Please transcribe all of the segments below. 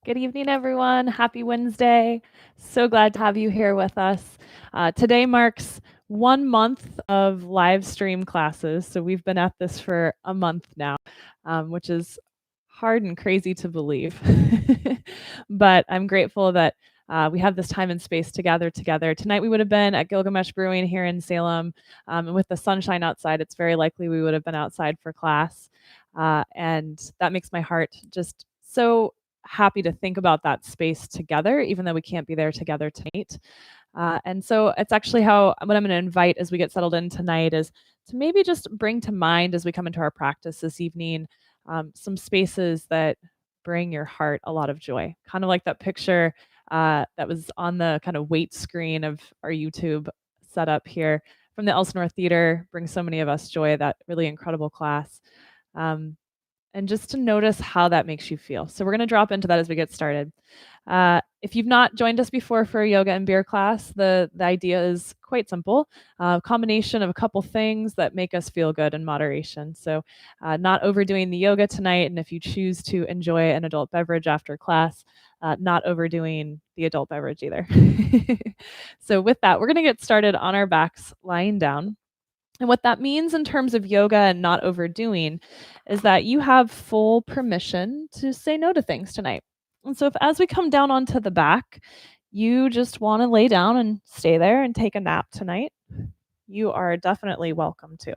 Good evening, everyone. Happy Wednesday. So glad to have you here with us. Today marks 1 month of live stream classes. So we've been at this for a month now, which is hard and crazy to believe. But I'm grateful that we have this time and space to gather together. Tonight we would have been at Gilgamesh Brewing here in Salem. And with the sunshine outside, it's very likely we would have been outside for class. And that makes my heart just so happy to think about that space together, even though we can't be there together tonight. And so it's actually what I'm going to invite as we get settled in tonight is to maybe just bring to mind as we come into our practice this evening some spaces that bring your heart a lot of joy. Kind of like that picture that was on the kind of weight screen of our YouTube setup here from the Elsinore Theater, brings so many of us joy, that really incredible class. Um, and just to notice how that makes you feel. So we're going to drop into that as we get started. If you've not joined us before for a yoga and beer class, the idea is quite simple. A combination of a couple things that make us feel good in moderation. So not overdoing the yoga tonight, and if you choose to enjoy an adult beverage after class, not overdoing the adult beverage either. So with that, we're going to get started on our backs lying down. And what that means in terms of yoga and not overdoing is that you have full permission to say no to things tonight. And so, if as we come down onto the back, you just want to lay down and stay there and take a nap tonight, you are definitely welcome to.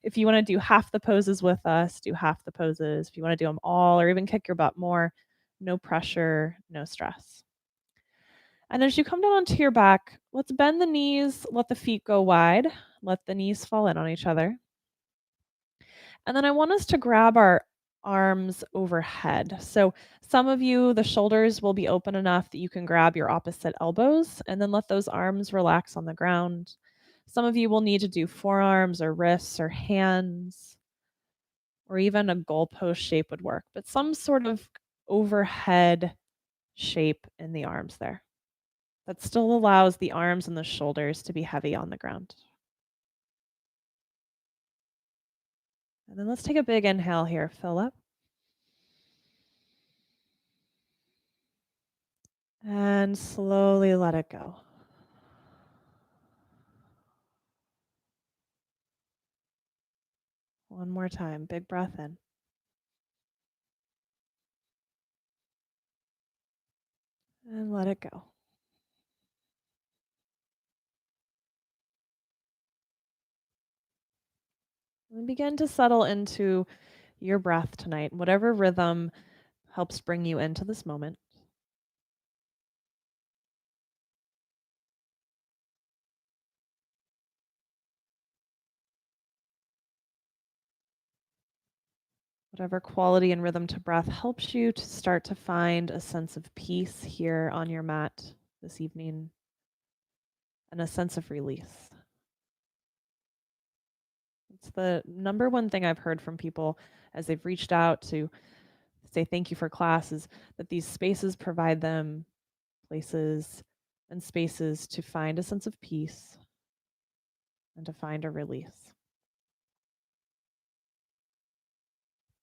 If you want to do half the poses with us, do half the poses. If you want to do them all or even kick your butt more, no pressure, no stress. And as you come down onto your back, let's bend the knees, let the feet go wide, let the knees fall in on each other. And then I want us to grab our arms overhead. So some of you, the shoulders will be open enough that you can grab your opposite elbows and then let those arms relax on the ground. Some of you will need to do forearms or wrists or hands, or even a goalpost shape would work, but some sort of overhead shape in the arms there that still allows the arms and the shoulders to be heavy on the ground. And then let's take a big inhale here, fill up. And slowly let it go. One more time, big breath in. And let it go. And begin to settle into your breath tonight, whatever rhythm helps bring you into this moment. Whatever quality and rhythm to breath helps you to start to find a sense of peace here on your mat this evening and a sense of release. It's the number one thing I've heard from people as they've reached out to say thank you for class is that these spaces provide them places and spaces to find a sense of peace and to find a release.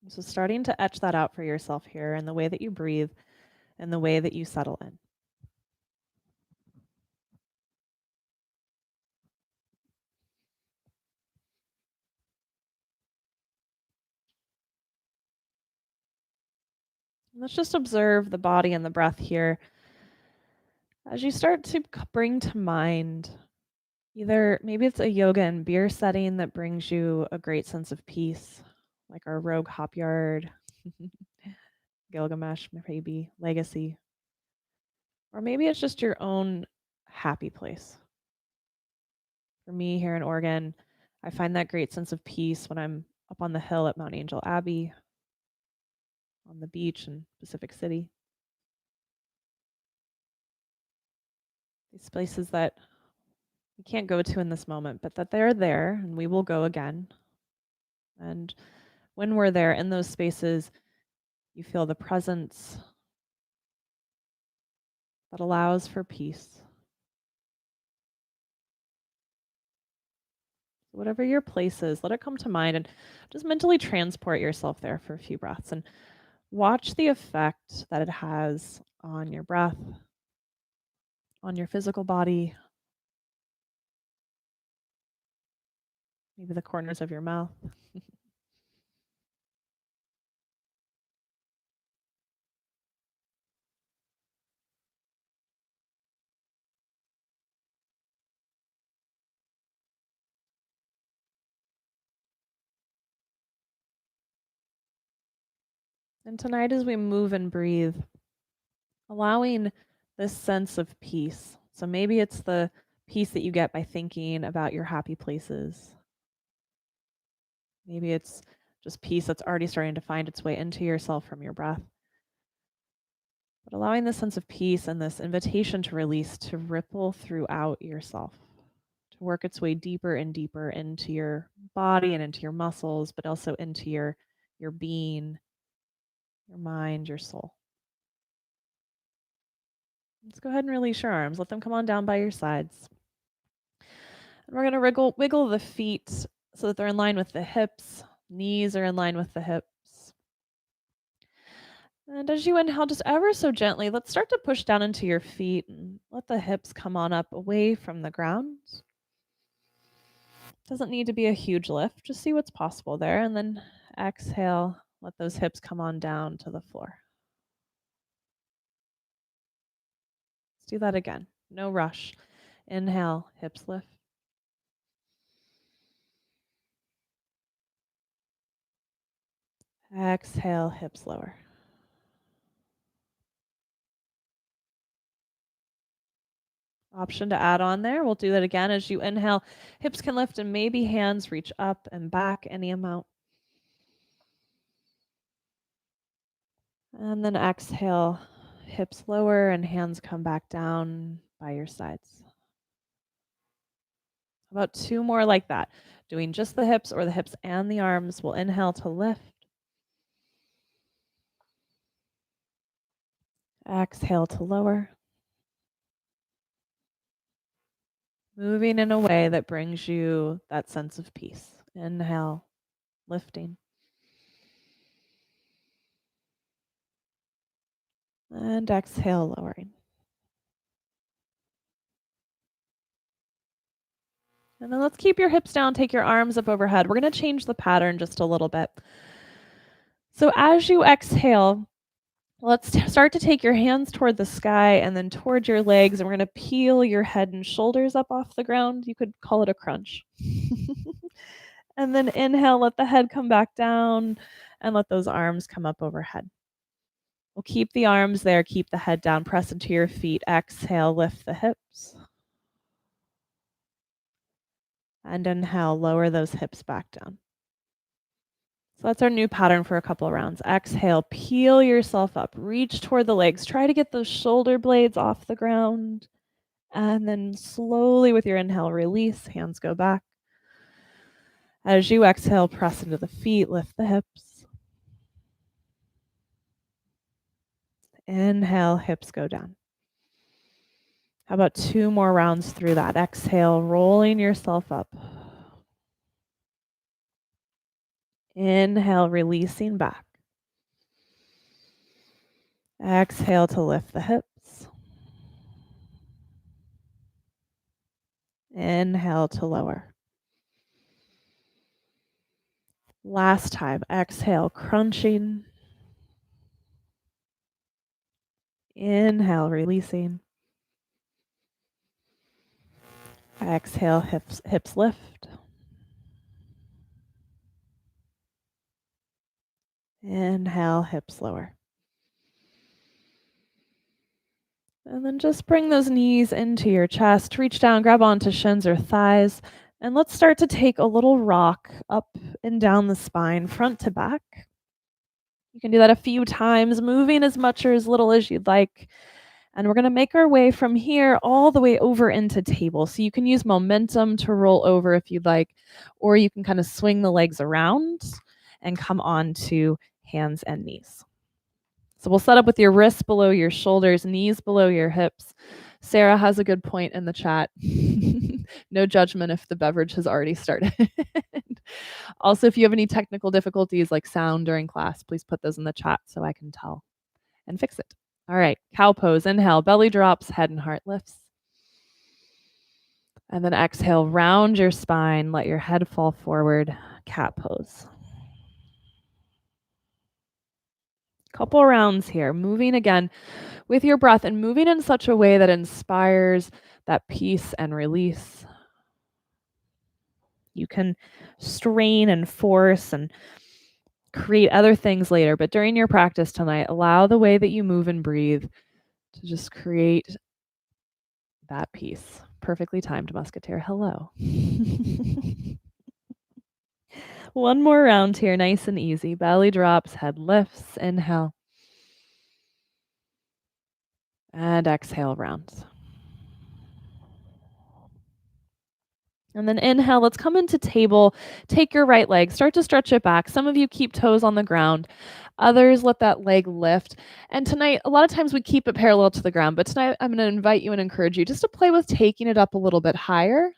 So starting to etch that out for yourself here in the way that you breathe and the way that you settle in. Let's just observe the body and the breath here as you start to bring to mind either maybe it's a yoga and beer setting that brings you a great sense of peace, like our Rogue Hop Yard, Gilgamesh, maybe Legacy, or maybe it's just your own happy place. For me here in Oregon, I find that great sense of peace when I'm up on the hill at Mount Angel Abbey, on the beach in Pacific City. These places that we can't go to in this moment, but that they're there and we will go again. And when we're there in those spaces, you feel the presence that allows for peace. Whatever your place is, let it come to mind and just mentally transport yourself there for a few breaths. And Watch the effect that it has on your breath, on your physical body, maybe the corners of your mouth. And tonight, as we move and breathe, allowing this sense of peace. So maybe it's the peace that you get by thinking about your happy places. Maybe it's just peace that's already starting to find its way into yourself from your breath. But allowing this sense of peace and this invitation to release to ripple throughout yourself, to work its way deeper and deeper into your body and into your muscles, but also into your being, your mind, your soul. Let's go ahead and release your arms. Let them come on down by your sides. And we're going to wiggle the feet so that they're in line with the hips. Knees are in line with the hips. And as you inhale, just ever so gently, let's start to push down into your feet and let the hips come on up away from the ground. Doesn't need to be a huge lift. Just see what's possible there. And then exhale, let those hips come on down to the floor. Let's do that again. No rush. Inhale, hips lift. Exhale, hips lower. Option to add on there. We'll do that again. As you inhale, hips can lift and maybe hands reach up and back any amount. And then exhale, hips lower and hands come back down by your sides. About 2 more like that. Doing just the hips or the hips and the arms. We'll inhale to lift. Exhale to lower. Moving in a way that brings you that sense of peace. Inhale, lifting. And exhale, lowering. And then let's keep your hips down, take your arms up overhead. We're going to change the pattern just a little bit. So as you exhale, let's start to take your hands toward the sky and then toward your legs, and we're going to peel your head and shoulders up off the ground. You could call it a crunch. And then inhale, let the head come back down and let those arms come up overhead. We'll keep the arms there, keep the head down, press into your feet. Exhale, lift the hips. And inhale, lower those hips back down. So that's our new pattern for a couple of rounds. Exhale, peel yourself up, reach toward the legs. Try to get those shoulder blades off the ground. And then slowly with your inhale, release, hands go back. As you exhale, press into the feet, lift the hips. Inhale, hips go down. How about 2 more rounds through that? Exhale, rolling yourself up. Inhale, releasing back. Exhale to lift the hips. Inhale to lower. Last time, exhale, crunching. Inhale, releasing. Exhale, hips lift. Inhale, hips lower. And then just bring those knees into your chest. Reach down, grab onto shins or thighs. And let's start to take a little rock up and down the spine, front to back. You can do that a few times, moving as much or as little as you'd like. And we're going to make our way from here all the way over into table. So you can use momentum to roll over if you'd like, or you can kind of swing the legs around and come on to hands and knees. So we'll set up with your wrists below your shoulders, knees below your hips. Sarah has a good point in the chat. No judgment if the beverage has already started. Also, if you have any technical difficulties like sound during class, please put those in the chat so I can tell and fix it. All right, cow pose. Inhale, belly drops, head and heart lifts. And then exhale, round your spine, let your head fall forward, cat pose. Couple rounds here, moving again with your breath and moving in such a way that inspires that peace and release. You can strain and force and create other things later, but during your practice tonight, allow the way that you move and breathe to just create that peace. Perfectly timed, Musketeer. Hello. One more round here, nice and easy. Belly drops, head lifts. Inhale. And exhale, rounds. And then inhale, let's come into table. Take your right leg, start to stretch it back. Some of you keep toes on the ground. Others let that leg lift. And tonight, a lot of times we keep it parallel to the ground, but tonight I'm going to invite you and encourage you just to play with taking it up a little bit higher.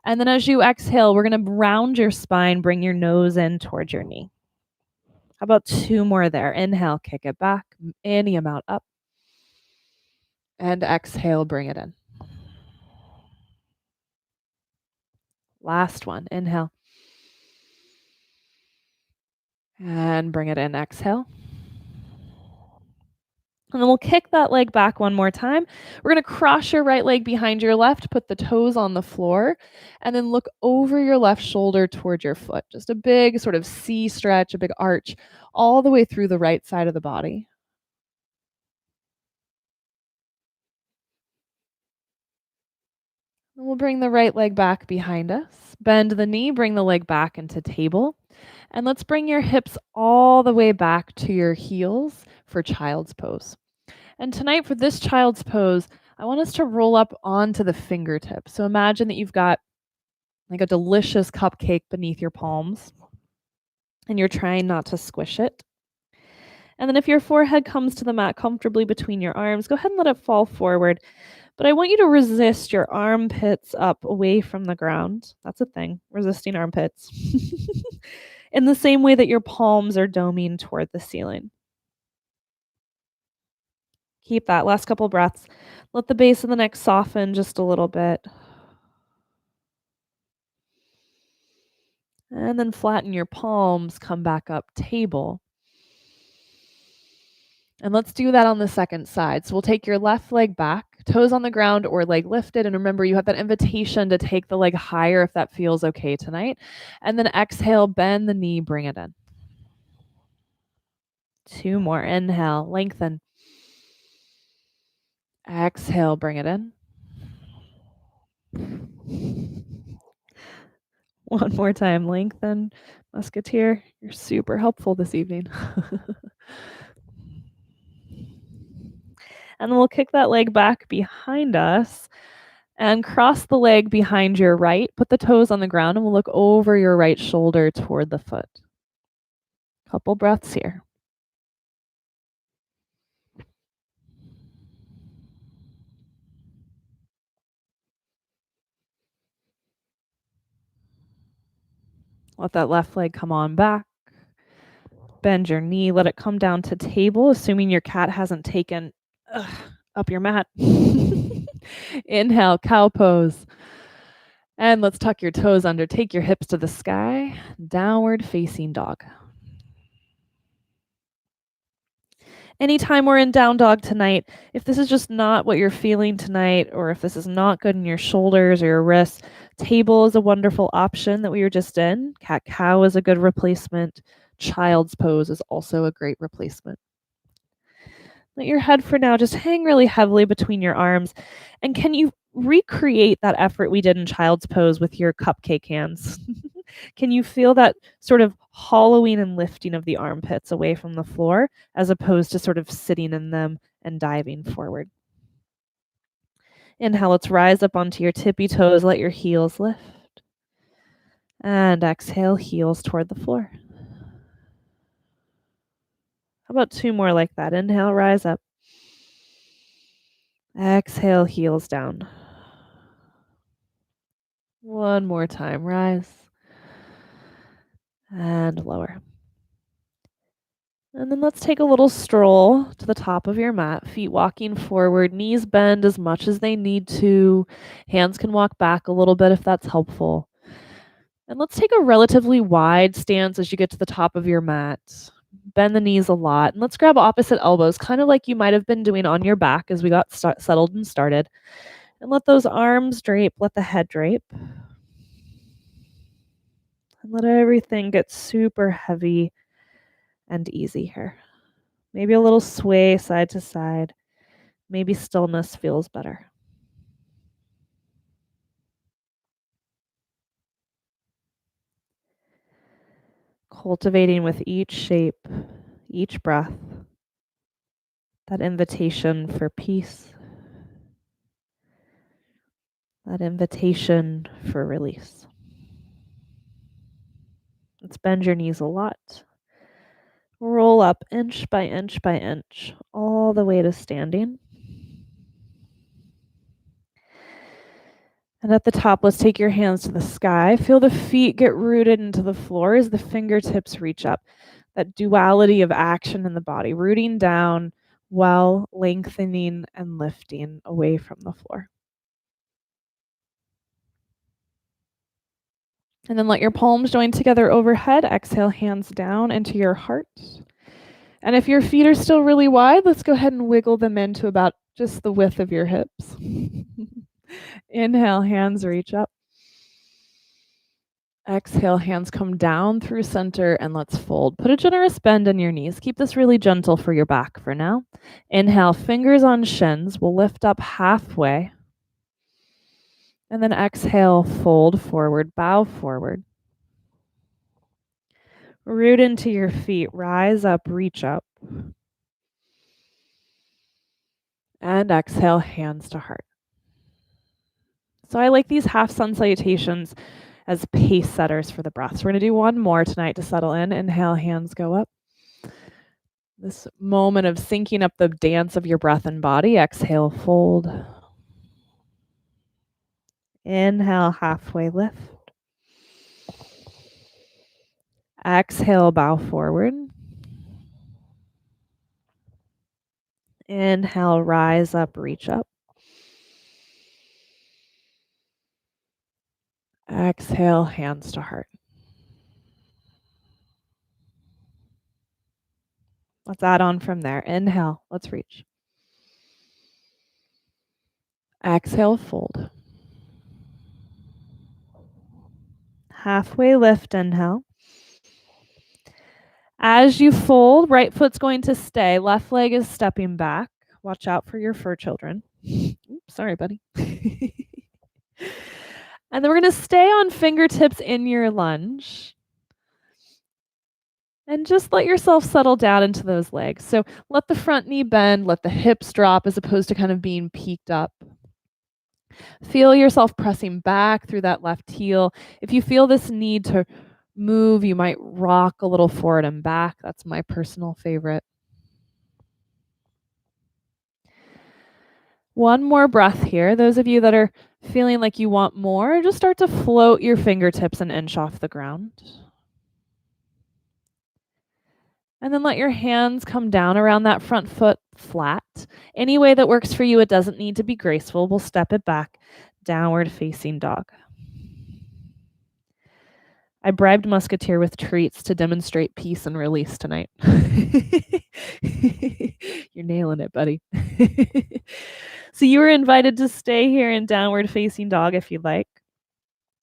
And then as you exhale, we're going to round your spine, bring your nose in towards your knee. How about 2 more there? Inhale, kick it back, any amount up. And exhale, bring it in. Last one, inhale. And bring it in, exhale. And then we'll kick that leg back one more time. We're going to cross your right leg behind your left, put the toes on the floor, and then look over your left shoulder toward your foot. Just a big sort of C stretch, a big arch, all the way through the right side of the body. And we'll bring the right leg back behind us. Bend the knee, bring the leg back into table. And let's bring your hips all the way back to your heels for child's pose. And tonight for this child's pose, I want us to roll up onto the fingertips. So imagine that you've got like a delicious cupcake beneath your palms and you're trying not to squish it. And then if your forehead comes to the mat comfortably between your arms, go ahead and let it fall forward. But I want you to resist your armpits up away from the ground. That's a thing, resisting armpits. In the same way that your palms are doming toward the ceiling. Keep that. Last couple breaths. Let the base of the neck soften just a little bit. And then flatten your palms, come back up, table. And let's do that on the second side. So we'll take your left leg back, toes on the ground or leg lifted. And remember, you have that invitation to take the leg higher if that feels okay tonight. And then exhale, bend the knee, bring it in. 2 more. Inhale, lengthen. Exhale, bring it in. 1 more time, lengthen. Musketeer, you're super helpful this evening. And then we'll kick that leg back behind us and cross the leg behind your right. Put the toes on the ground and we'll look over your right shoulder toward the foot. Couple breaths here. Let that left leg come on back. Bend your knee, let it come down to table, assuming your cat hasn't taken up your mat. Inhale, cow pose. And let's tuck your toes under, take your hips to the sky, downward facing dog. Anytime we're in down dog tonight, if this is just not what you're feeling tonight, or if this is not good in your shoulders or your wrists, table is a wonderful option that we were just in. Cat cow is a good replacement. Child's pose is also a great replacement. Let your head for now just hang really heavily between your arms. And can you recreate that effort we did in child's pose with your cupcake hands? Can you feel that sort of hollowing and lifting of the armpits away from the floor as opposed to sort of sitting in them and diving forward? Inhale, let's rise up onto your tippy toes. Let your heels lift. And exhale, heels toward the floor. How about 2 more like that? Inhale, rise up. Exhale, heels down. One more time, rise and lower. And then let's take a little stroll to the top of your mat, feet walking forward, knees bend as much as they need to. Hands can walk back a little bit if that's helpful. And let's take a relatively wide stance as you get to the top of your mat. Bend the knees a lot. And let's grab opposite elbows, kind of like you might have been doing on your back as we got settled and started. And let those arms drape, let the head drape. And let everything get super heavy and easy here. Maybe a little sway side to side. Maybe stillness feels better. Cultivating with each shape, each breath, that invitation for peace, that invitation for release. Let's bend your knees a lot. Roll up inch by inch by inch, all the way to standing. And at the top, let's take your hands to the sky. Feel the feet get rooted into the floor as the fingertips reach up. That duality of action in the body, rooting down while lengthening and lifting away from the floor. And then let your palms join together overhead. Exhale, hands down into your heart. And if your feet are still really wide, let's go ahead and wiggle them into about just the width of your hips. Inhale, hands reach up. Exhale, hands come down through center and let's fold. Put a generous bend in your knees. Keep this really gentle for your back for now. Inhale, fingers on shins. We'll lift up halfway. And then exhale, fold forward, bow forward. Root into your feet, rise up, reach up. And exhale, hands to heart. So I like these half sun salutations as pace setters for the breath. So we're going to do one more tonight to settle in. Inhale, hands go up. This moment of syncing up the dance of your breath and body. Exhale, fold. Inhale, halfway lift. Exhale, bow forward. Inhale, rise up, reach up. Exhale, hands to heart. Let's add on from there. Inhale, let's reach. Exhale, fold. Halfway lift, inhale. As you fold, right foot's going to stay. Left leg is stepping back. Watch out for your fur children. Oops, sorry, buddy. And then we're going to stay on fingertips in your lunge. And just let yourself settle down into those legs. So let the front knee bend, let the hips drop as opposed to kind of being peaked up. Feel yourself pressing back through that left heel. If you feel this need to move, you might rock a little forward and back. That's my personal favorite. One more breath here. Those of you that are feeling like you want more, just start to float your fingertips an inch off the ground. And then let your hands come down around that front foot flat. Any way that works for you, it doesn't need to be graceful. We'll step it back, downward facing dog. I bribed Musketeer with treats to demonstrate peace and release tonight. You're nailing it, buddy. So you were invited to stay here in downward facing dog if you'd like.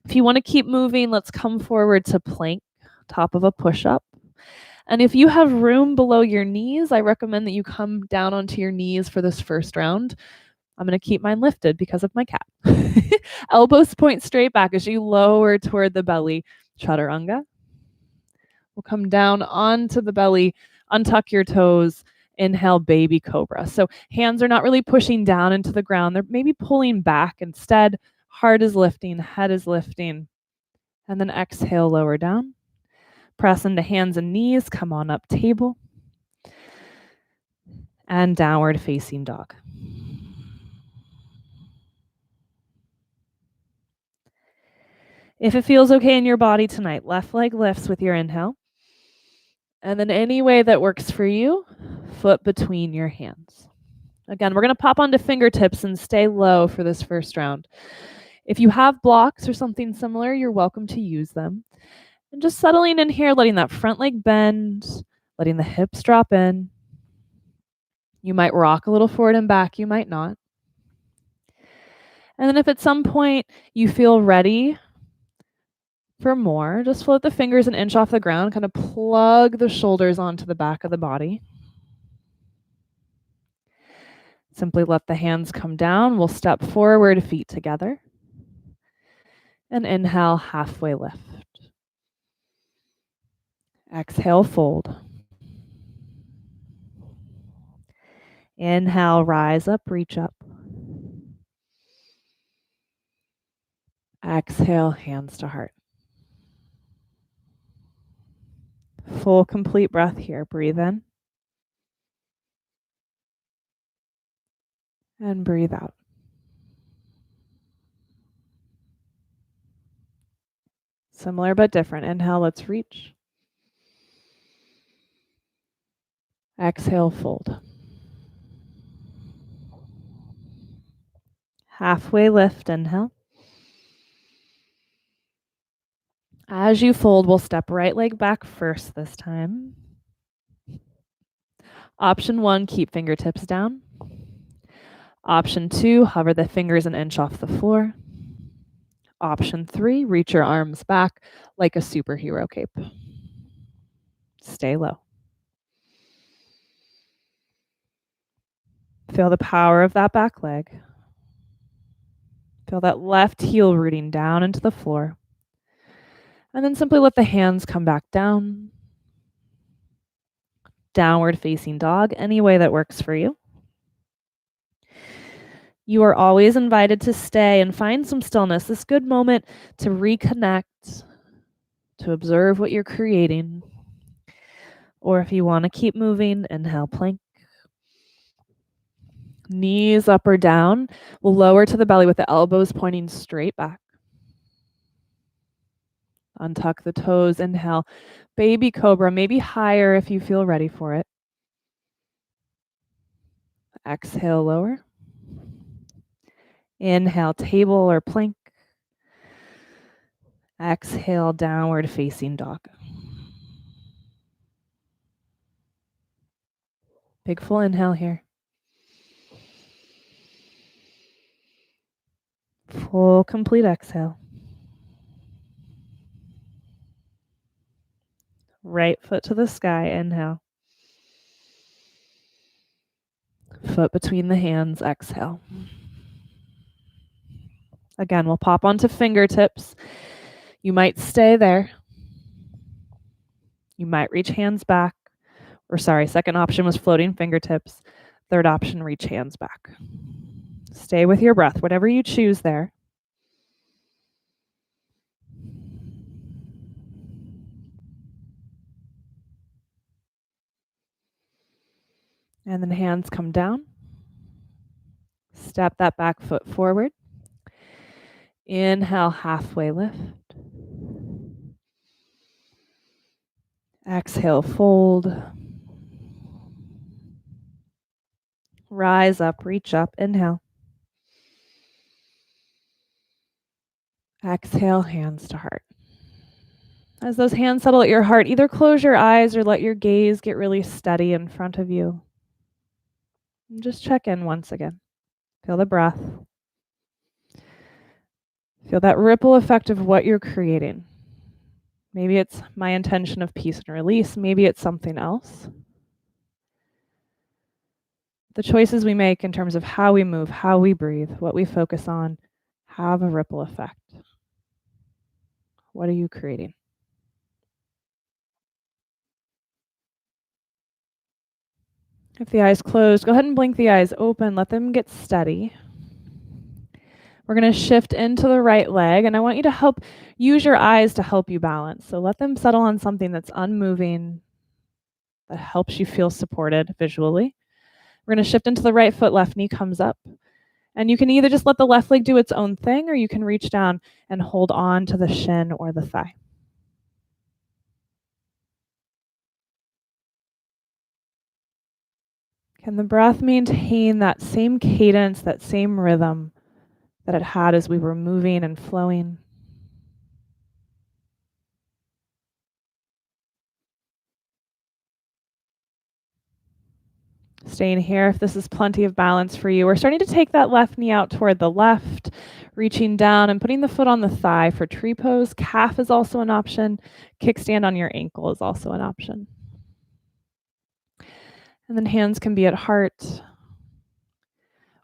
If you want to keep moving, let's come forward to plank, top of a push-up. And if you have room below your knees, I recommend that you come down onto your knees for this first round. I'm going to keep mine lifted because of my cat. Elbows point straight back as you lower toward the belly. Chaturanga. We'll come down onto the belly, untuck your toes, inhale, baby cobra. So hands are not really pushing down into the ground. They're maybe pulling back instead. Heart is lifting, head is lifting. And then exhale, lower down. Press into hands and knees. Come on up, table. And downward facing dog. If it feels okay in your body tonight, left leg lifts with your inhale. And then any way that works for you, foot between your hands. Again, we're going to pop onto fingertips and stay low for this first round. If you have blocks or something similar, you're welcome to use them. And just settling in here, letting that front leg bend, letting the hips drop in. You might rock a little forward and back, you might not. And then if at some point you feel ready for more, just float the fingers an inch off the ground, kind of plug the shoulders onto the back of the body. Simply let the hands come down. We'll step forward, feet together. And inhale, halfway lift. Exhale, fold. Inhale, rise up, reach up. Exhale, hands to heart. Full, complete breath here. Breathe in. And breathe out. Similar but different. Inhale, let's reach. Exhale, fold. Halfway lift, inhale. As you fold, we'll step right leg back first this time. Option 1, keep fingertips down. Option 2, hover the fingers an inch off the floor. Option 3, reach your arms back like a superhero cape. Stay low. Feel the power of that back leg. Feel that left heel rooting down into the floor. And then simply let the hands come back down. Downward facing dog, any way that works for you. You are always invited to stay and find some stillness, this good moment to reconnect, to observe what you're creating. Or if you want to keep moving, inhale, plank. Knees up or down. We'll lower to the belly with the elbows pointing straight back. Untuck the toes, inhale. Baby cobra, maybe higher if you feel ready for it. Exhale, lower. Inhale, table or plank. Exhale, downward facing dog. Big full inhale here. Full complete exhale. Right foot to the sky, inhale. Foot between the hands, exhale. Again, we'll pop onto fingertips. You might stay there. You might reach hands back. Second option was floating fingertips. Third option, reach hands back. Stay with your breath, whatever you choose there. And then hands come down. Step that back foot forward. Inhale, halfway lift. Exhale, fold. Rise up, reach up, inhale. Exhale, hands to heart. As those hands settle at your heart, either close your eyes or let your gaze get really steady in front of you. And just check in once again. Feel the breath. Feel that ripple effect of what you're creating. Maybe it's my intention of peace and release. Maybe it's something else. The choices we make in terms of how we move, how we breathe, what we focus on, have a ripple effect. What are you creating? If the eyes closed, go ahead and blink the eyes open. Let them get steady. We're going to shift into the right leg, and I want you to use your eyes to help you balance. So let them settle on something that's unmoving, that helps you feel supported visually. We're going to shift into the right foot, left knee comes up. And you can either just let the left leg do its own thing, or you can reach down and hold on to the shin or the thigh. Can the breath maintain that same cadence, that same rhythm that it had as we were moving and flowing? Staying here if this is plenty of balance for you. We're starting to take that left knee out toward the left, reaching down and putting the foot on the thigh for tree pose. Calf is also an option. Kickstand on your ankle is also an option. And then hands can be at heart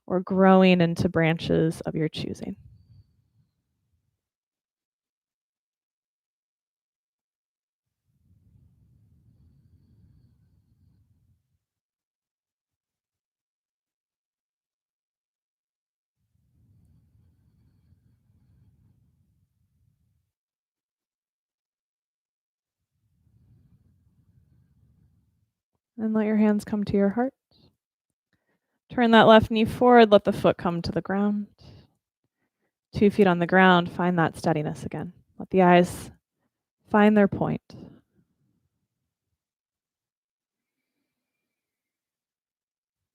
or growing into branches of your choosing. And let your hands come to your heart. Turn that left knee forward, let the foot come to the ground. 2 feet on the ground, find that steadiness again. Let the eyes find their point.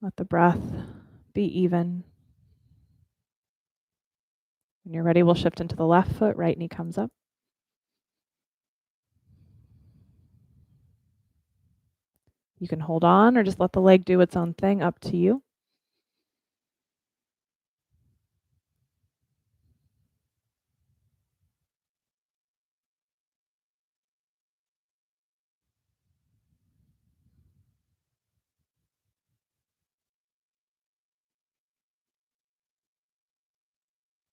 Let the breath be even. When you're ready, we'll shift into the left foot, right knee comes up. You can hold on or just let the leg do its own thing, up to you.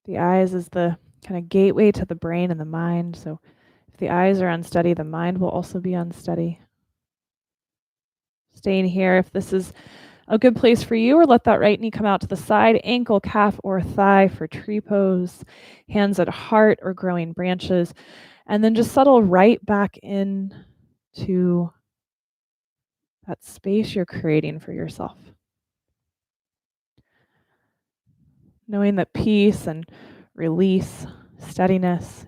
The eyes is the kind of gateway to the brain and the mind. So if the eyes are unsteady, the mind will also be unsteady. Staying here if this is a good place for you, or let that right knee come out to the side, ankle, calf, or thigh for tree pose, hands at heart or growing branches, and then just settle right back in to that space you're creating for yourself. Knowing that peace and release, steadiness,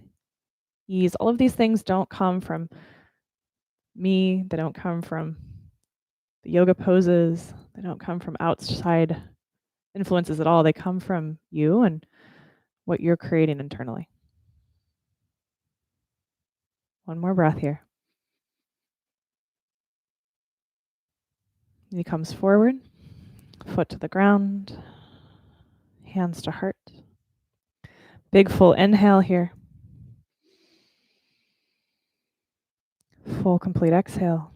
ease, all of these things don't come from me, they don't come from the yoga poses, they don't come from outside influences at all. They come from you and what you're creating internally. One more breath here. Knee comes forward, foot to the ground, hands to heart. Big full inhale here. Full complete exhale.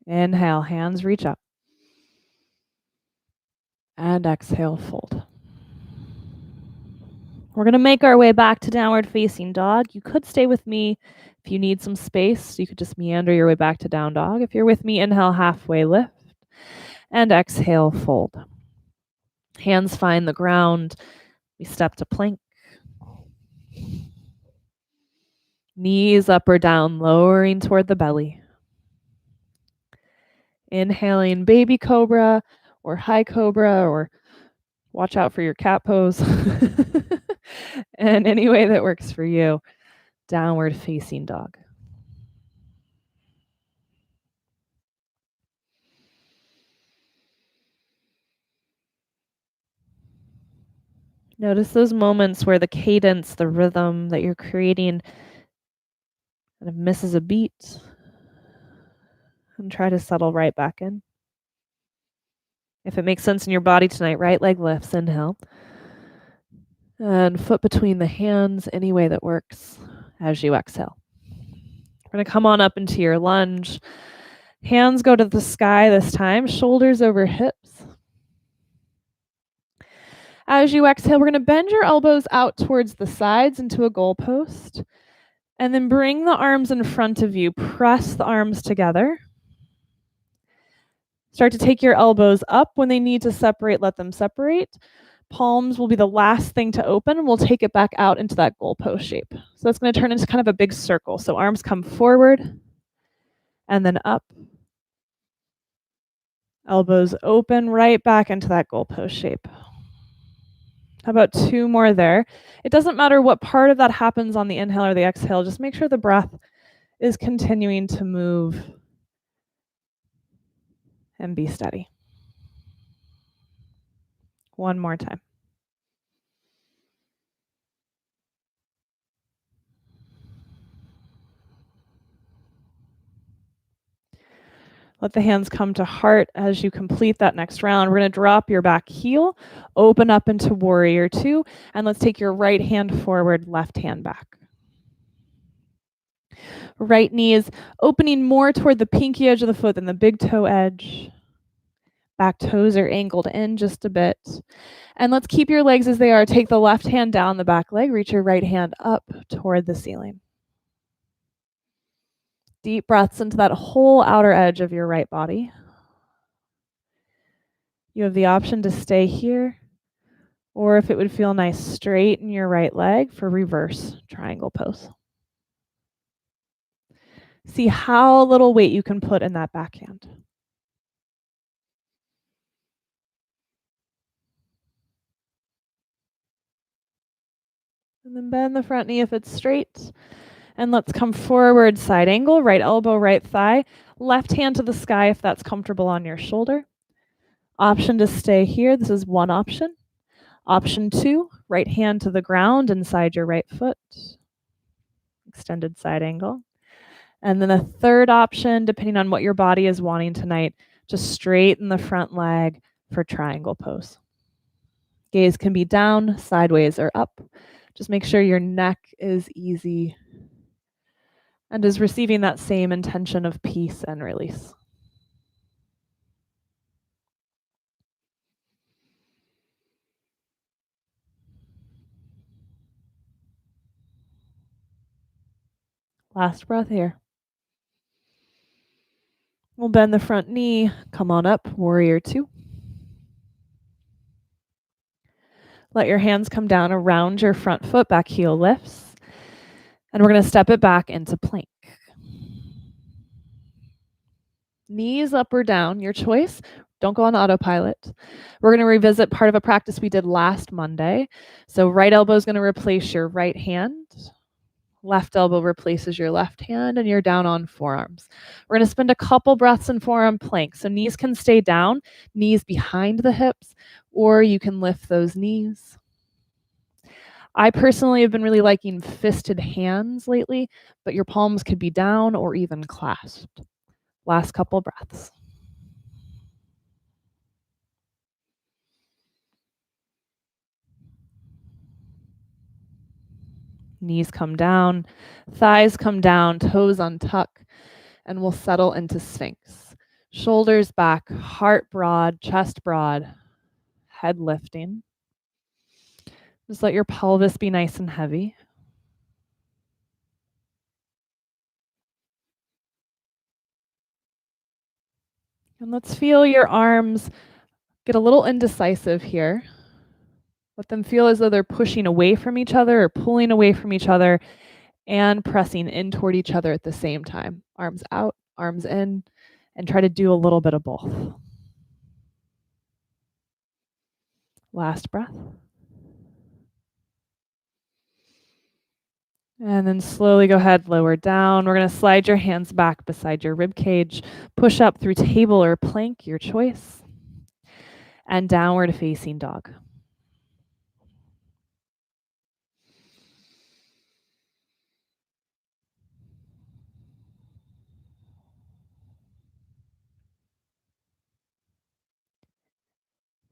Inhale, hands reach up. And exhale, fold. We're going to make our way back to downward facing dog. You could stay with me if you need some space. You could just meander your way back to down dog. If you're with me, inhale, halfway lift. And exhale, fold. Hands find the ground. We step to plank. Knees up or down, lowering toward the belly. Inhaling baby cobra or high cobra, or watch out for your cat pose. And any way that works for you, downward facing dog. Notice those moments where the cadence, the rhythm that you're creating kind of misses a beat, and try to settle right back in. If it makes sense in your body tonight, right leg lifts, inhale. And foot between the hands, any way that works as you exhale. We're going to come on up into your lunge. Hands go to the sky this time, shoulders over hips. As you exhale, we're going to bend your elbows out towards the sides into a goalpost. And then bring the arms in front of you. Press the arms together. Start to take your elbows up. When they need to separate, let them separate. Palms will be the last thing to open, and we'll take it back out into that goalpost shape. So that's going to turn into kind of a big circle. So arms come forward and then up, Elbows open right back into that goalpost shape. How about 2 more there? It doesn't matter what part of that happens on the inhale or the exhale, just make sure the breath is continuing to move and be steady. 1 more time. Let the hands come to heart as you complete that next round. We're going to drop your back heel, open up into warrior 2, and let's take your right hand forward, left hand back. Right knee is opening more toward the pinky edge of the foot than the big toe edge. Back toes are angled in just a bit. And let's keep your legs as they are. Take the left hand down the back leg, reach your right hand up toward the ceiling. Deep breaths into that whole outer edge of your right body. You have the option to stay here, or if it would feel nice, straighten your right leg for reverse triangle pose. See how little weight you can put in that back hand. And then bend the front knee if it's straight. And let's come forward, side angle, right elbow, right thigh, left hand to the sky if that's comfortable on your shoulder. Option to stay here. This is one option. Option 2, right hand to the ground inside your right foot. Extended side angle. And then a third option, depending on what your body is wanting tonight, just straighten the front leg for triangle pose. Gaze can be down, sideways, or up. Just make sure your neck is easy and is receiving that same intention of peace and release. Last breath here. We'll bend the front knee, come on up, warrior 2. Let your hands come down around your front foot, back heel lifts. And we're going to step it back into plank. Knees up or down, your choice. Don't go on autopilot. We're going to revisit part of a practice we did last Monday. So right elbow is going to replace your right hand. Left elbow replaces your left hand, and you're down on forearms. We're going to spend a couple breaths in forearm plank. So knees can stay down, knees behind the hips, or you can lift those knees. I personally have been really liking fisted hands lately, but your palms could be down or even clasped. Last couple breaths. Knees come down, thighs come down, toes untuck, and we'll settle into Sphinx. Shoulders back, heart broad, chest broad, head lifting. Just let your pelvis be nice and heavy. And let's feel your arms get a little indecisive here. Let them feel as though they're pushing away from each other or pulling away from each other and pressing in toward each other at the same time. Arms out, arms in, and try to do a little bit of both. Last breath. And then slowly go ahead, lower down. We're going to slide your hands back beside your rib cage. Push up through table or plank, your choice. And downward facing dog.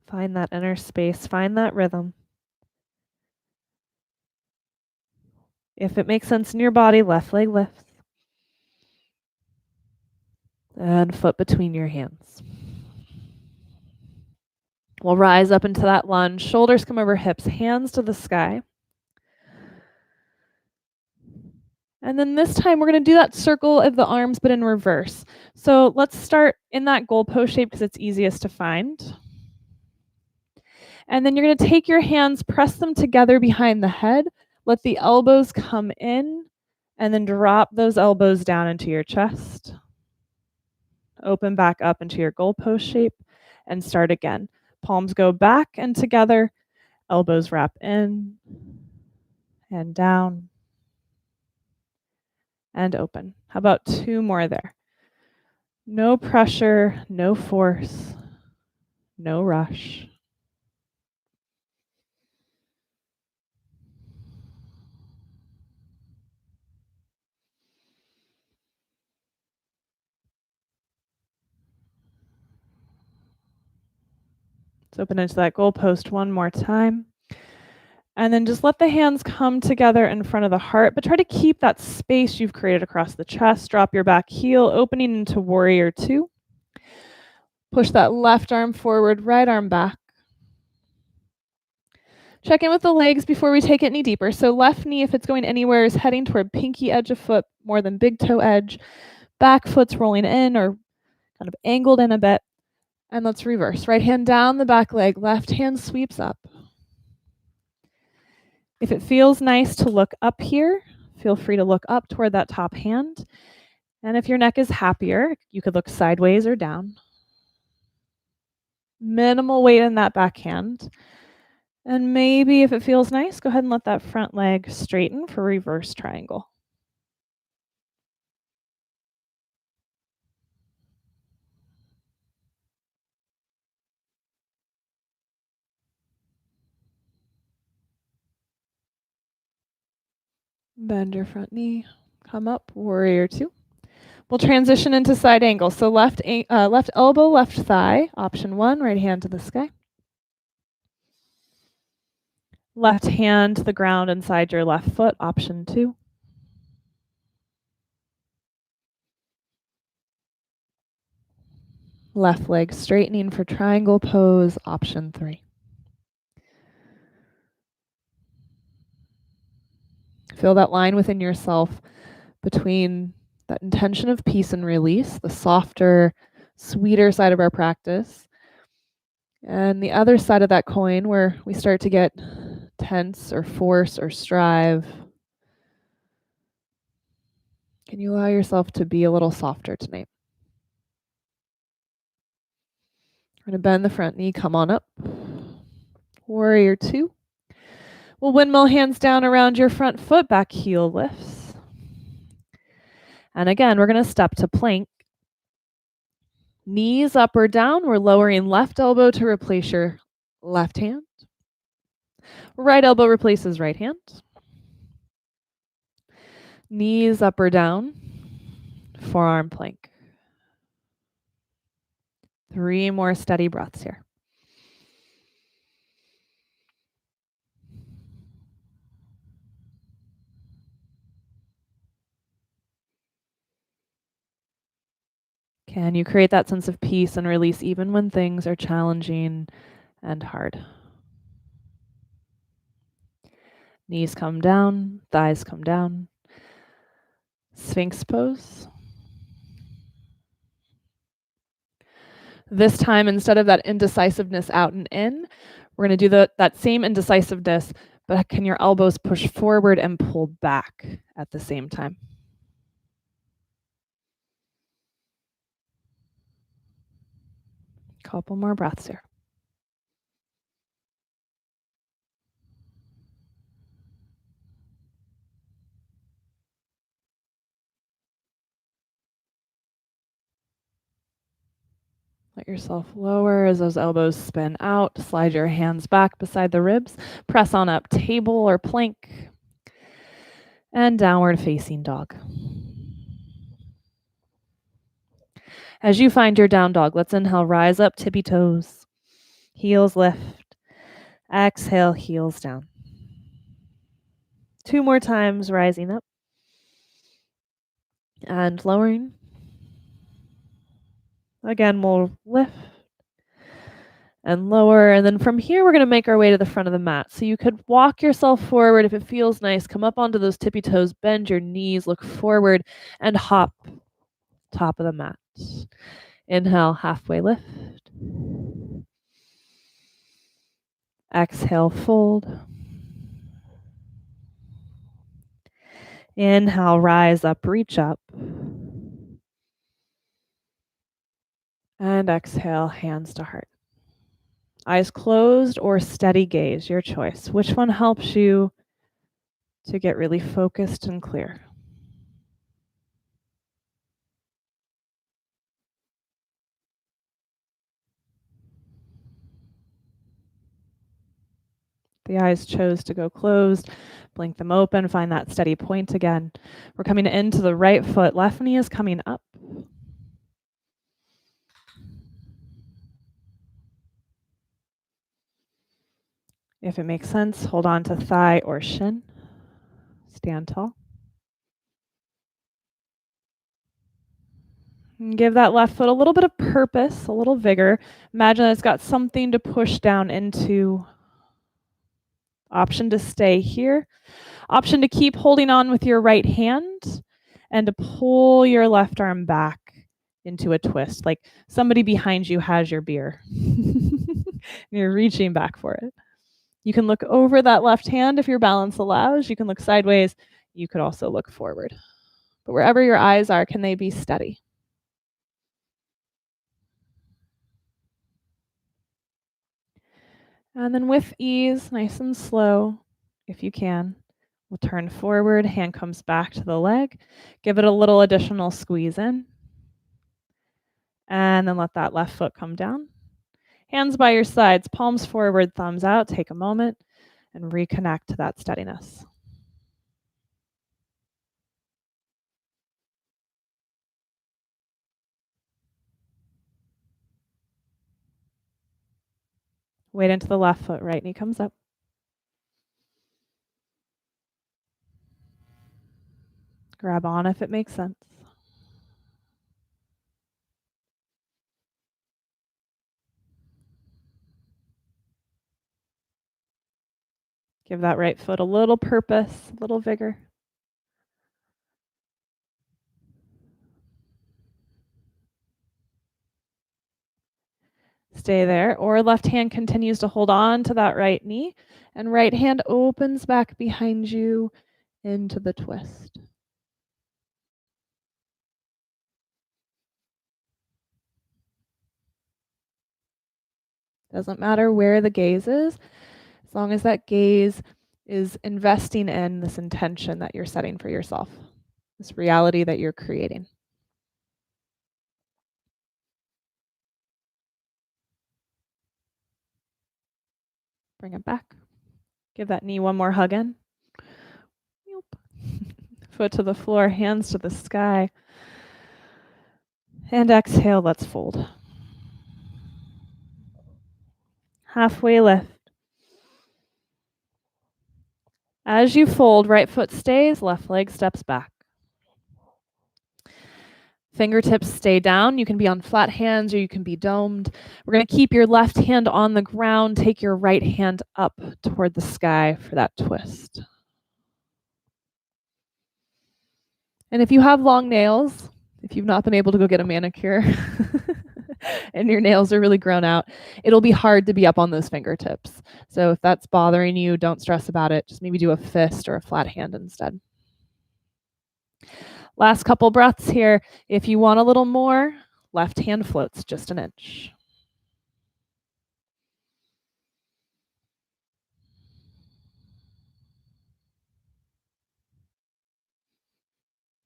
Find that inner space, find that rhythm. If it makes sense in your body, left leg lifts. And foot between your hands. We'll rise up into that lunge. Shoulders come over hips, hands to the sky. And then this time we're going to do that circle of the arms, but in reverse. So let's start in that goalpost shape because it's easiest to find. And then you're going to take your hands, press them together behind the head. Let the elbows come in, and then drop those elbows down into your chest. Open back up into your goalpost shape and start again. Palms go back and together, elbows wrap in and down and open. How about 2 more there? No pressure, no force, no rush. Let's open into that goalpost one more time. And then just let the hands come together in front of the heart, but try to keep that space you've created across the chest. Drop your back heel, opening into warrior 2. Push that left arm forward, right arm back. Check in with the legs before we take it any deeper. So left knee, if it's going anywhere, is heading toward pinky edge of foot more than big toe edge. Back foot's rolling in or kind of angled in a bit. And let's reverse. Right hand down the back leg, left hand sweeps up. If it feels nice to look up here, feel free to look up toward that top hand. And if your neck is happier, you could look sideways or down. Minimal weight in that back hand. And maybe if it feels nice, go ahead and let that front leg straighten for reverse triangle. Bend your front knee, come up, warrior 2. We'll transition into side angle. So left elbow, left thigh, option 1, right hand to the sky. Left hand to the ground inside your left foot, option 2. Left leg straightening for triangle pose, option 3. Feel that line within yourself between that intention of peace and release, the softer, sweeter side of our practice, and the other side of that coin where we start to get tense or force or strive. Can you allow yourself to be a little softer tonight? We're going to bend the front knee, come on up. Warrior 2. We'll windmill hands down around your front foot, back heel lifts. And again, we're going to step to plank. Knees up or down. We're lowering left elbow to replace your left hand. Right elbow replaces right hand. Knees up or down. Forearm plank. 3 more steady breaths here. Can you create that sense of peace and release even when things are challenging and hard? Knees come down, thighs come down. Sphinx pose. This time, instead of that indecisiveness out and in, we're going to do that same indecisiveness, but can your elbows push forward and pull back at the same time? Couple more breaths here. Let yourself lower as those elbows spin out. Slide your hands back beside the ribs. Press on up, table or plank. And downward facing dog. As you find your down dog, let's inhale, rise up, tippy toes. Heels lift. Exhale, heels down. 2 more times, rising up. And lowering. Again, we'll lift and lower. And then from here, we're going to make our way to the front of the mat. So you could walk yourself forward if it feels nice. Come up onto those tippy toes, bend your knees, look forward, and hop top of the mat. Inhale, halfway lift. Exhale, fold. Inhale, rise up, reach up. And exhale, hands to heart. Eyes closed or steady gaze, your choice. Which one helps you to get really focused and clear? The eyes chose to go closed. Blink them open, find that steady point again. We're coming into the right foot. Left knee is coming up. If it makes sense, hold on to thigh or shin. Stand tall. And give that left foot a little bit of purpose, a little vigor. Imagine that it's got something to push down into. Option to stay here. Option to keep holding on with your right hand and to pull your left arm back into a twist. Like somebody behind you has your beer. You're reaching back for it. You can look over that left hand if your balance allows. You can look sideways. You could also look forward. But wherever your eyes are, can they be steady? And then with ease, nice and slow, if you can, we'll turn forward, hand comes back to the leg. Give it a little additional squeeze in. And then let that left foot come down. Hands by your sides, palms forward, thumbs out. Take a moment and reconnect to that steadiness. Weight into the left foot, right knee comes up. Grab on if it makes sense. Give that right foot a little purpose, a little vigor. Stay there. Or left hand continues to hold on to that right knee, and right hand opens back behind you into the twist. Doesn't matter where the gaze is, as long as that gaze is investing in this intention that you're setting for yourself, this reality that you're creating. Bring it back. Give that knee one more hug in. Foot to the floor, hands to the sky. And exhale, let's fold. Halfway lift. As you fold, right foot stays, left leg steps back. Fingertips stay down. You can be on flat hands or you can be domed. We're going to keep your left hand on the ground. Take your right hand up toward the sky for that twist. And if you have long nails, if you've not been able to go get a manicure and your nails are really grown out, it'll be hard to be up on those fingertips. So if that's bothering you, don't stress about it. Just maybe do a fist or a flat hand instead. Last couple breaths here. If you want a little more, left hand floats just an inch.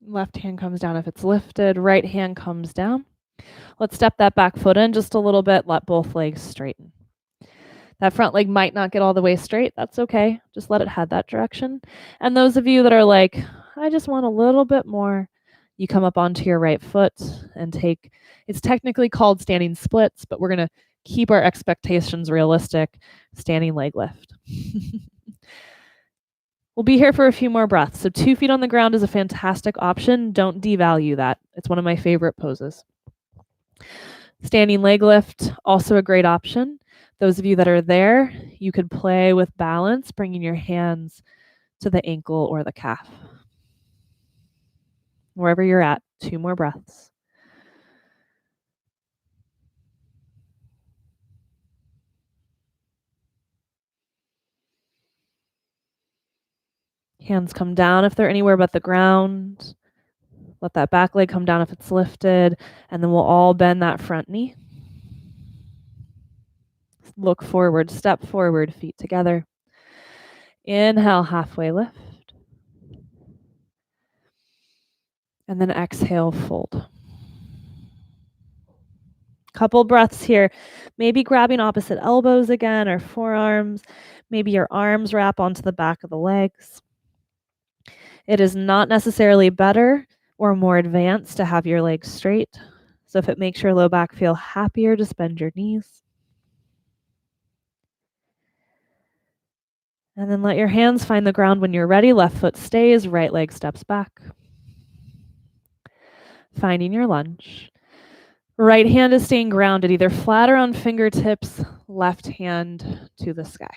Left hand comes down if it's lifted. Right hand comes down. Let's step that back foot in just a little bit. Let both legs straighten. That front leg might not get all the way straight. That's okay. Just let it head that direction. And those of you that are like, I just want a little bit more, you come up onto your right foot and take, it's technically called standing splits, but we're going to keep our expectations realistic. Standing leg lift. We'll be here for a few more breaths. So 2 feet on the ground is a fantastic option. Don't devalue that. It's one of my favorite poses. Standing leg lift, also a great option. Those of you that are there, you could play with balance, bringing your hands to the ankle or the calf. Wherever you're at, 2 more breaths. Hands come down if they're anywhere but the ground. Let that back leg come down if it's lifted, and then we'll all bend that front knee. Look forward, step forward, feet together. Inhale, halfway lift. And then exhale, fold. Couple breaths here. Maybe grabbing opposite elbows again or forearms. Maybe your arms wrap onto the back of the legs. It is not necessarily better or more advanced to have your legs straight. So if it makes your low back feel happier, just bend your knees. And then let your hands find the ground when you're ready. Left foot stays, right leg steps back. Finding your lunge. Right hand is staying grounded, either flat or on fingertips, left hand to the sky.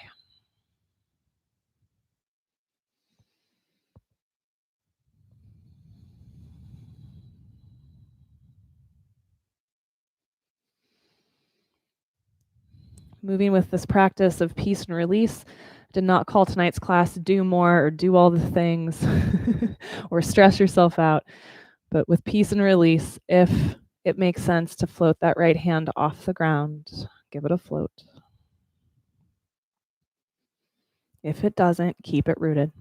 Moving with this practice of peace and release. Did not call tonight's class do more or do all the things or stress yourself out, but with peace and release, if it makes sense to float that right hand off the ground, give it a float. If it doesn't, keep it rooted.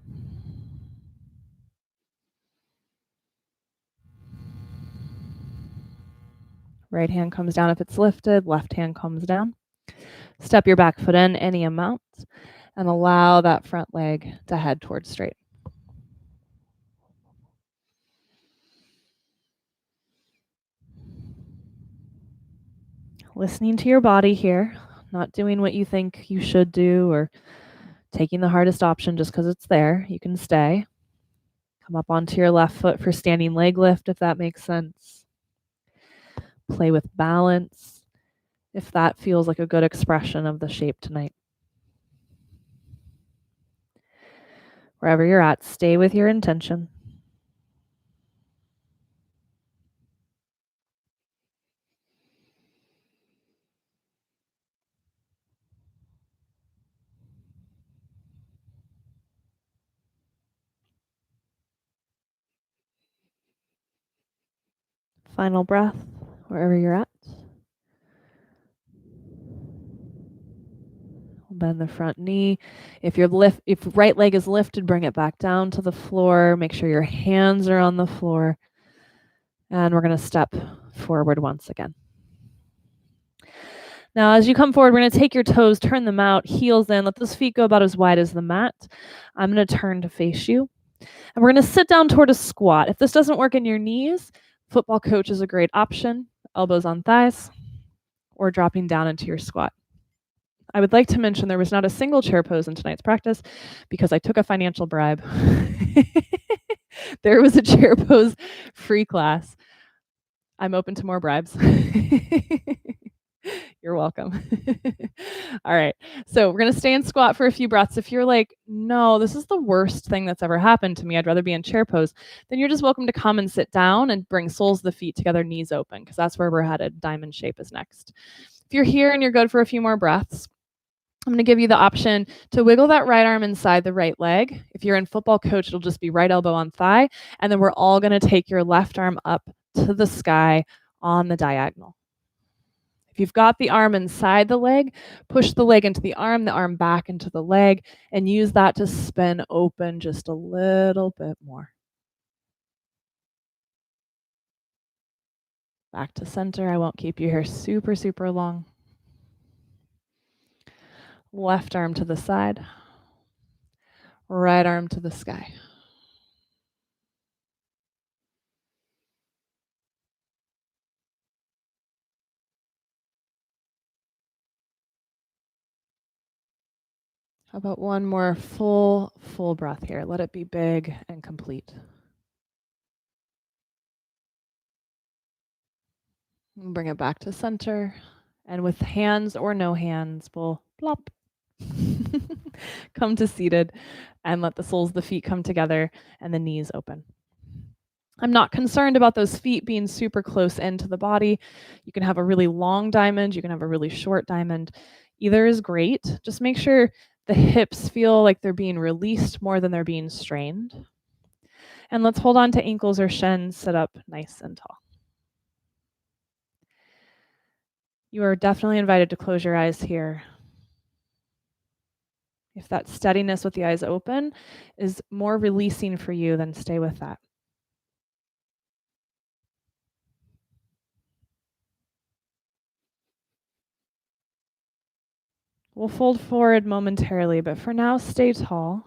Right hand comes down if it's lifted, left hand comes down. Step your back foot in any amount and allow that front leg to head towards straight. Listening to your body here, not doing what you think you should do or taking the hardest option just because it's there. You can stay. Come up onto your left foot for standing leg lift if that makes sense. Play with balance if that feels like a good expression of the shape tonight. Wherever you're at, stay with your intention. Final breath, wherever you're at. Bend the front knee. If right leg is lifted, bring it back down to the floor. Make sure your hands are on the floor. And we're going to step forward once again. Now, as you come forward, we're going to take your toes, turn them out, heels in, let those feet go about as wide as the mat. I'm going to turn to face you. And we're going to sit down toward a squat. If this doesn't work in your knees, football coach is a great option. Elbows on thighs or dropping down into your squat. I would like to mention there was not a single chair pose in tonight's practice because I took a financial bribe. There was a chair pose free class. I'm open to more bribes. You're welcome. All right. So we're going to stay in squat for a few breaths. If you're like, no, this is the worst thing that's ever happened to me, I'd rather be in chair pose, then you're just welcome to come and sit down and bring soles of the feet together, knees open, because that's where we're headed. Diamond shape is next. If you're here and you're good for a few more breaths, I'm going to give you the option to wiggle that right arm inside the right leg. If you're in football coach, it'll just be right elbow on thigh. And then we're all going to take your left arm up to the sky on the diagonal. If you've got the arm inside the leg, push the leg into the arm back into the leg, and use that to spin open just a little bit more. Back to center. I won't keep you here super, super long. Left arm to the side. Right arm to the sky. How about one more full breath here? Let it be big and complete. And bring it back to center. And with hands or no hands, we'll plop. Come to seated and let the soles of the feet come together and the knees open. I'm not concerned about those feet being super close into the body. You can have a really long diamond. You can have a really short diamond. Either is great. Just make sure the hips feel like they're being released more than they're being strained. And let's hold on to ankles or shins, sit up nice and tall. You are definitely invited to close your eyes here. If that steadiness with the eyes open is more releasing for you, then stay with that. We'll fold forward momentarily, but for now, stay tall.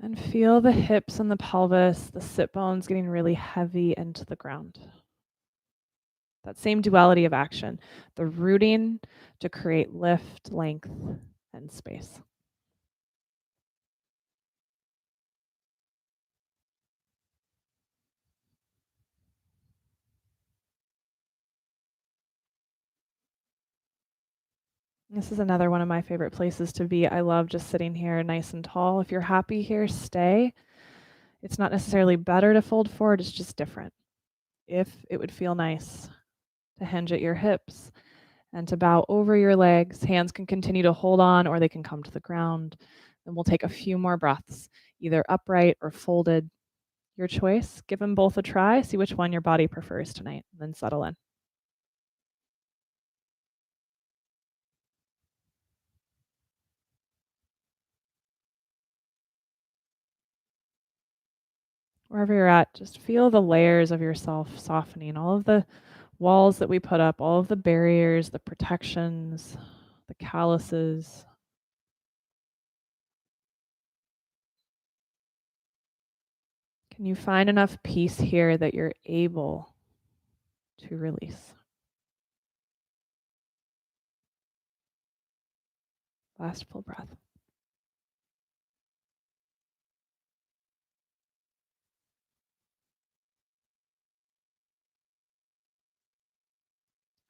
And feel the hips and the pelvis, the sit bones getting really heavy into the ground. That same duality of action, the rooting to create lift, length, and space. This is another one of my favorite places to be. I love just sitting here nice and tall. If you're happy here, stay. It's not necessarily better to fold forward, it's just different. If it would feel nice to hinge at your hips and to bow over your legs, hands can continue to hold on or they can come to the ground. And we'll take a few more breaths, either upright or folded. Your choice. Give them both a try. See which one your body prefers tonight, and then settle in. Wherever you're at, just feel the layers of yourself softening, all of the walls that we put up, all of the barriers, the protections, the calluses. Can you find enough peace here that you're able to release? Last full breath.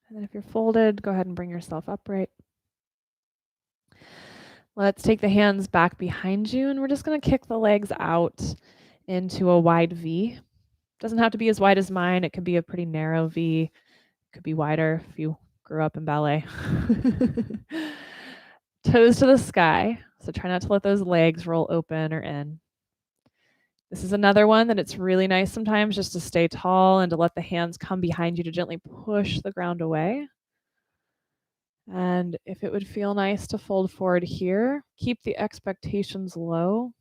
And then if you're folded, go ahead and bring yourself upright. Let's take the hands back behind you, and we're just going to kick the legs out into a wide V. Doesn't have to be as wide as mine. It could be a pretty narrow V. It could be wider if you grew up in ballet. Toes to the sky. So try not to let those legs roll open or in. This is another one that it's really nice sometimes just to stay tall and to let the hands come behind you to gently push the ground away. And if it would feel nice to fold forward here, keep the expectations low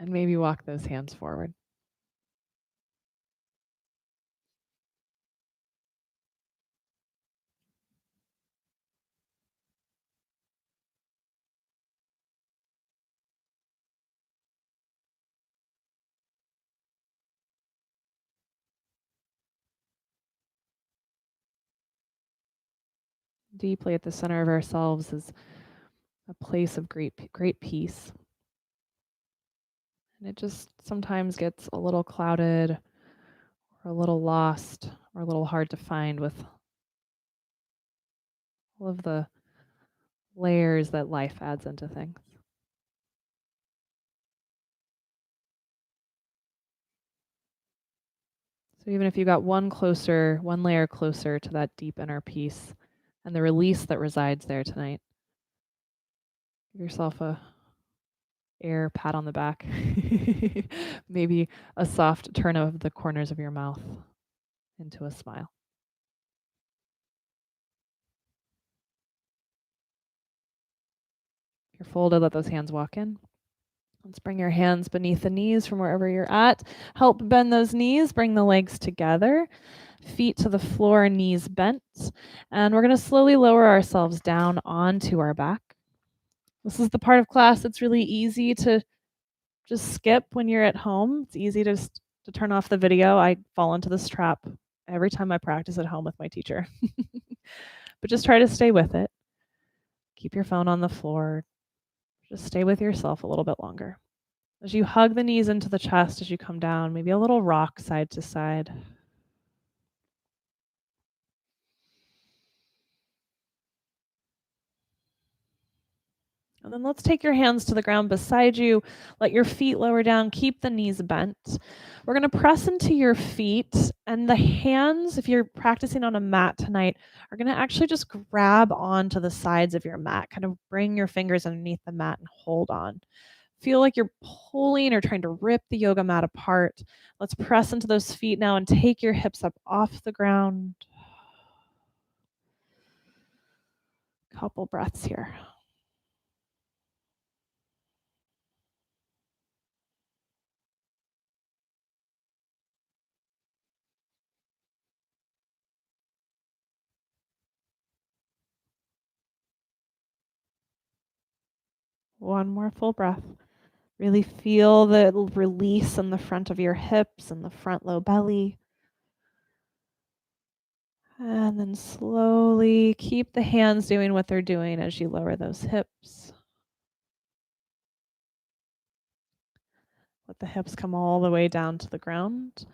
and maybe walk those hands forward. Deeply at the center of ourselves is a place of great peace. And it just sometimes gets a little clouded or a little lost or a little hard to find with all of the layers that life adds into things. So even if you got one layer closer to that deep inner peace and the release that resides there tonight, give yourself a air pat on the back, maybe a soft turn of the corners of your mouth into a smile. If you're folded, let those hands walk in. Let's bring your hands beneath the knees from wherever you're at. Help bend those knees, bring the legs together, feet to the floor, knees bent. And we're going to slowly lower ourselves down onto our back. This is the part of class that's really easy to just skip when you're at home. It's easy to turn off the video. I fall into this trap every time I practice at home with my teacher. But just try to stay with it. Keep your phone on the floor. Just stay with yourself a little bit longer. As you hug the knees into the chest as you come down, maybe a little rock side to side. And then let's take your hands to the ground beside you. Let your feet lower down. Keep the knees bent. We're going to press into your feet, and the hands, if you're practicing on a mat tonight, are going to actually just grab onto the sides of your mat. Kind of bring your fingers underneath the mat and hold on. Feel like you're pulling or trying to rip the yoga mat apart. Let's press into those feet now and take your hips up off the ground. Couple breaths here. One more full breath. Really feel the release in the front of your hips and the front low belly. And then slowly keep the hands doing what they're doing as you lower those hips. Let the hips come all the way down to the ground.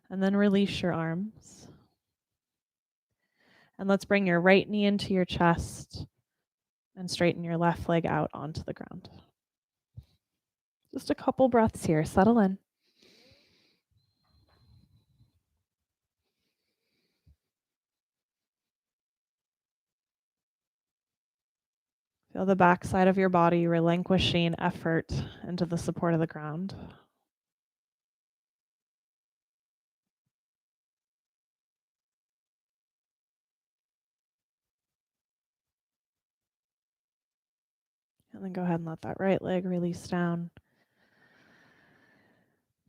And then release your arms. And let's bring your right knee into your chest and straighten your left leg out onto the ground. Just a couple breaths here. Settle in. Feel the back side of your body relinquishing effort into the support of the ground. And then go ahead and let that right leg release down.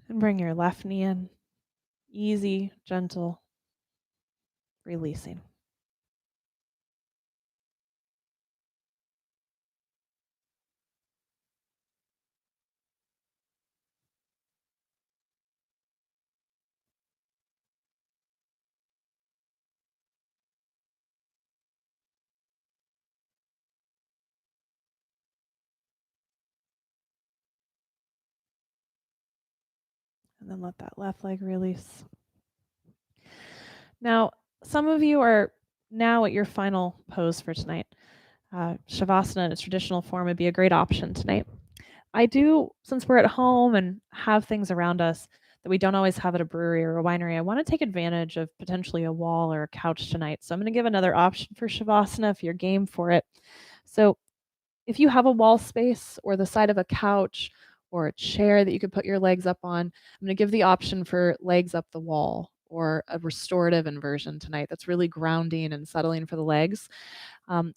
And bring your left knee in. Easy, gentle, releasing. And then let that left leg release. Now, some of you are now at your final pose for tonight. Shavasana in its traditional form would be a great option tonight. I do, since we're at home and have things around us that we don't always have at a brewery or a winery, I want to take advantage of potentially a wall or a couch tonight. So I'm going to give another option for Shavasana if you're game for it. So if you have a wall space or the side of a couch or a chair that you could put your legs up on, I'm going to give the option for legs up the wall or a restorative inversion tonight that's really grounding and settling for the legs.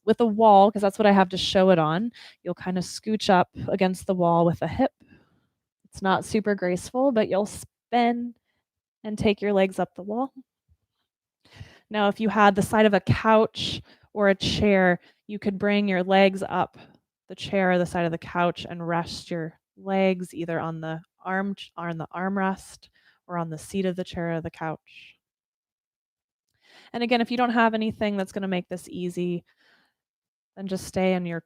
With a wall, because that's what I have to show it on, you'll kind of scooch up against the wall with a hip. It's not super graceful, but you'll spin and take your legs up the wall. Now, if you had the side of a couch or a chair, you could bring your legs up the chair or the side of the couch and rest your legs either on the armrest or on the seat of the chair or the couch. And again, if you don't have anything that's going to make this easy, then just stay in your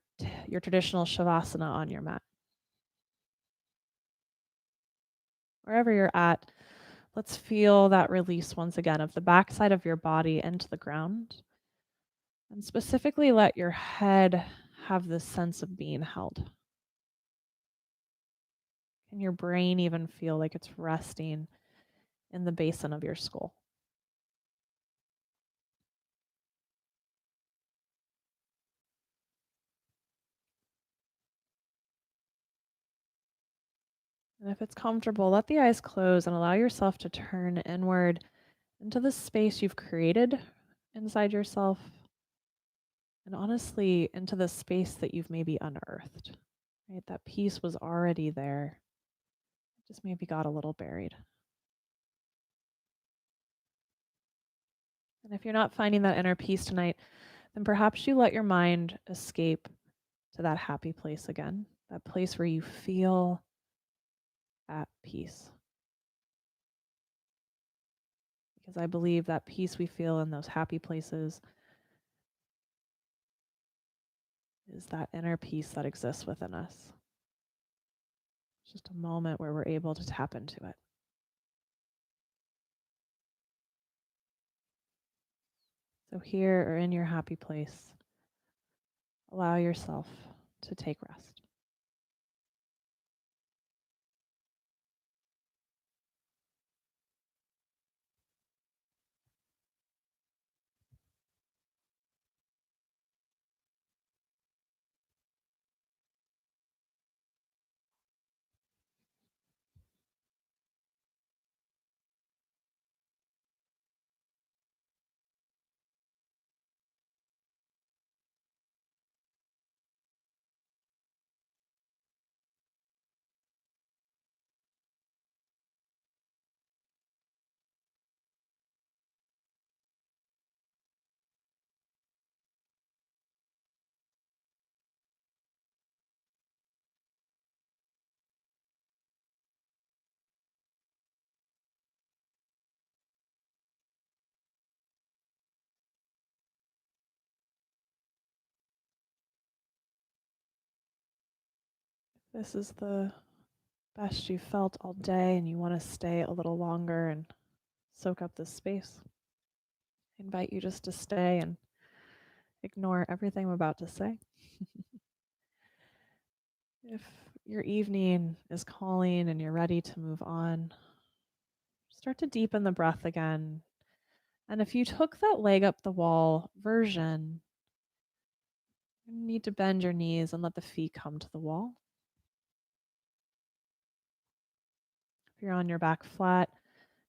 traditional shavasana on your mat. Wherever you're at, let's feel that release once again of the backside of your body into the ground. And specifically let your head have this sense of being held. Can your brain even feel like it's resting in the basin of your skull? And if it's comfortable, let the eyes close and allow yourself to turn inward into the space you've created inside yourself. And honestly, into the space that you've maybe unearthed. Right? That peace was already there. It just maybe got a little buried. And if you're not finding that inner peace tonight, then perhaps you let your mind escape to that happy place again, that place where you feel at peace. Because I believe that peace we feel in those happy places is that inner peace that exists within us. It's just a moment where we're able to tap into it. So here or in your happy place, allow yourself to take rest. this is the best you felt all day and you want to stay a little longer and soak up this space, I invite you just to stay and ignore everything I'm about to say. If your evening is calling and you're ready to move on, start to deepen the breath again. And if you took that leg up the wall version, you need to bend your knees and let the feet come to the wall. If you're on your back flat,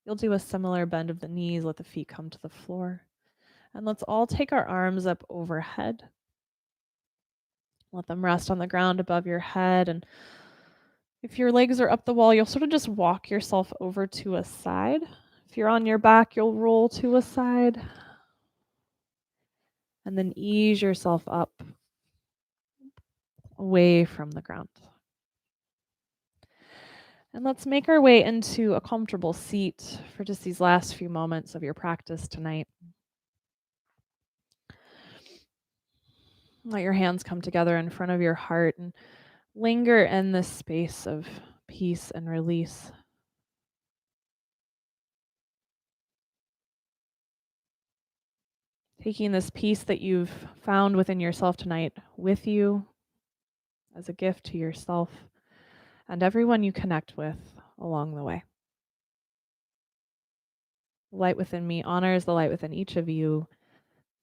you'll do a similar bend of the knees, let the feet come to the floor. And let's all take our arms up overhead. Let them rest on the ground above your head. And if your legs are up the wall, you'll sort of just walk yourself over to a side. If you're on your back, you'll roll to a side. And then ease yourself up away from the ground. And let's make our way into a comfortable seat for just these last few moments of your practice tonight. Let your hands come together in front of your heart and linger in this space of peace and release. Taking this peace that you've found within yourself tonight with you as a gift to yourself and everyone you connect with along the way. The light within me honors the light within each of you.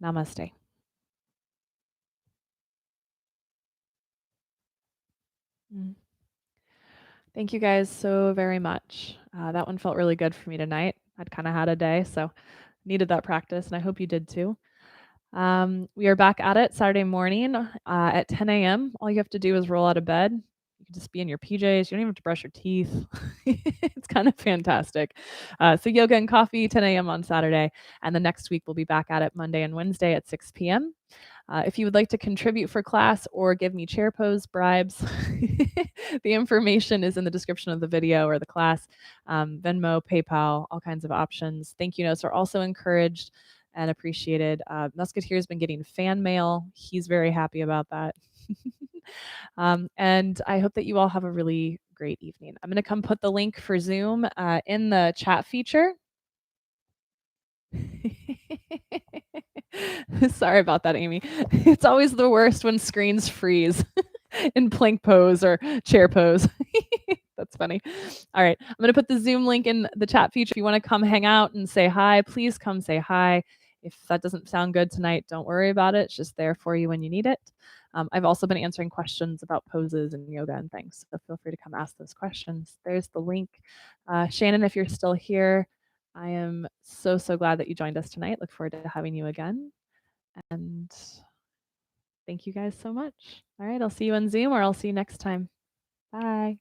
Namaste. Thank you guys so very much. That one felt really good for me tonight. I'd kind of had a day, so needed that practice, and I hope you did too. We are back at it Saturday morning at 10 a.m. All you have to do is roll out of bed. You can just be in your PJs. You don't even have to brush your teeth. It's kind of fantastic. So yoga and coffee, 10 a.m. on Saturday. And the next week, we'll be back at it Monday and Wednesday at 6 p.m. If you would like to contribute for class or give me chair pose bribes, the information is in the description of the video or the class. Venmo, PayPal, all kinds of options. Thank you notes are also encouraged and appreciated. Musketeer's been getting fan mail. He's very happy about that. And I hope that you all have a really great evening. I'm going to come put the link for Zoom in the chat feature. Sorry about that, Amy. It's always the worst when screens freeze in plank pose or chair pose. That's funny. All right. I'm going to put the Zoom link in the chat feature. If you want to come hang out and say hi, please come say hi. If that doesn't sound good tonight, don't worry about it. It's just there for you when you need it. I've also been answering questions about poses and yoga and things, so feel free to come ask those questions. There's the link. Shannon, if you're still here, I am so, so glad that you joined us tonight. Look forward to having you again. And thank you guys so much. All right, I'll see you on Zoom or I'll see you next time. Bye.